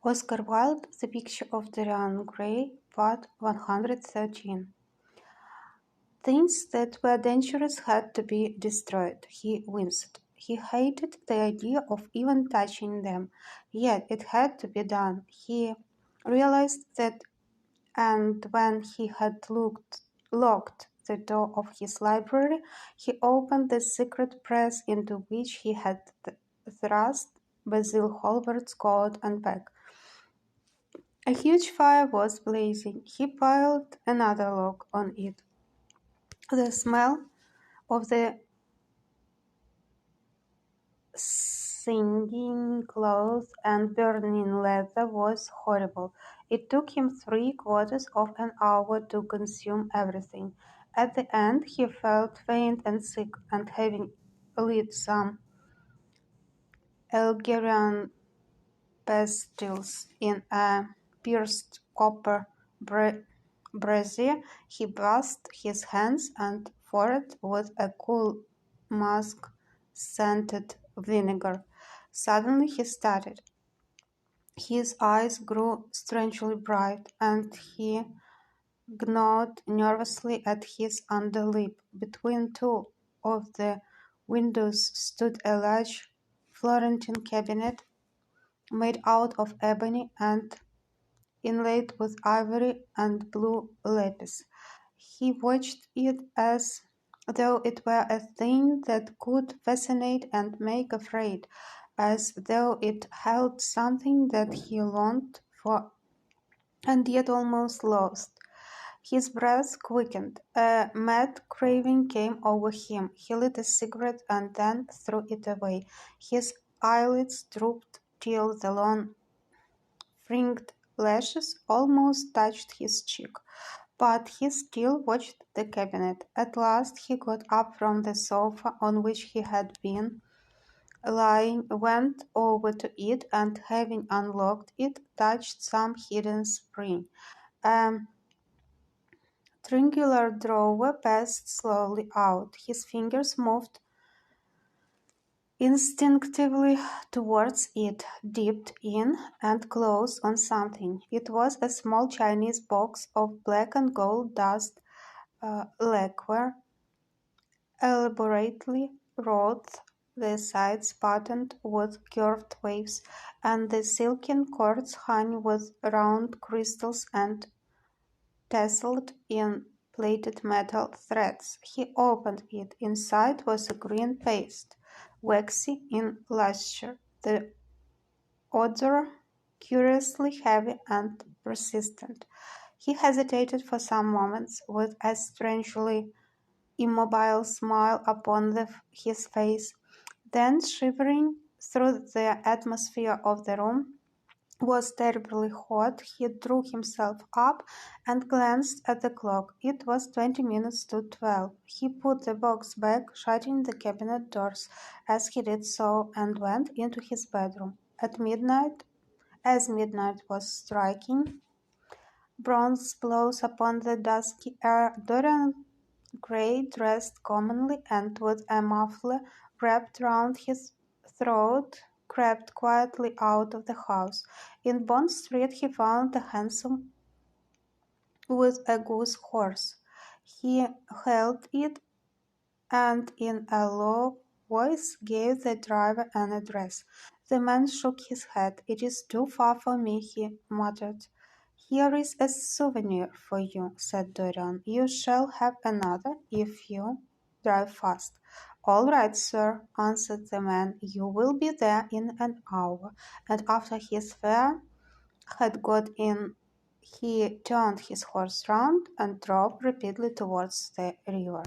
Oscar Wilde, The Picture of Dorian Gray, Part 113. Things that were dangerous had to be destroyed. He winced. He hated the idea of even touching them, yet it had to be done. He realized that, and when he had locked the door of his library, he opened the secret press into which he had thrust Basil Hallward's coat and bag. A huge fire was blazing. He piled another log on it. The smell of the singing clothes and burning leather was horrible. It took him 3/4 of an hour to consume everything. At the end, he felt faint and sick, and having lit some Algerian pastilles in a pierced copper brazier, he bathed his hands and forehead with a cool musk-scented vinegar. Suddenly he started. His eyes grew strangely bright, and he gnawed nervously at his underlip. Between two of the windows stood a large Florentine cabinet made out of ebony and inlaid with ivory and blue lapis. He watched it as though it were a thing that could fascinate and make afraid, as though it held something that he longed for and yet almost lost. His breath quickened. A mad craving came over him. He lit a cigarette and then threw it away. His eyelids drooped till the long fringed lashes almost touched his cheek, but he still watched the cabinet. At last he got up from the sofa on which he had been lying, went over to it, and having unlocked it, touched some hidden spring. A triangular drawer passed slowly out. His fingers moved instinctively towards it, dipped in, and closed on something. It was a small Chinese box of black and gold dust lacquer, elaborately wrought, the sides patterned with curved waves, and the silken cords hung with round crystals and tasseled in plated metal threads. He opened it. Inside was a green paste, waxy in luster, the odor curiously heavy and persistent. He hesitated for some moments, with a strangely immobile smile upon his face. Then, shivering through the atmosphere of the room, was terribly hot. He drew himself up and glanced at the clock. It was 20 minutes to 12. He put the box back, shutting the cabinet doors as he did so, and went into his bedroom. As midnight was striking bronze blows upon the dusky air, Dorian Gray, dressed commonly and with a muffler wrapped round his throat, crept quietly out of the house. In Bond Street he found a hansom with a goose horse. He hailed it and in a low voice gave the driver an address. The man shook his head. "It is too far for me," he muttered. "Here is a souvenir for you," said Dorian. "You shall have another if you drive fast." "All right, sir," answered the man. "You will be there in an hour." And after his fare had got in, he turned his horse round and drove rapidly towards the river.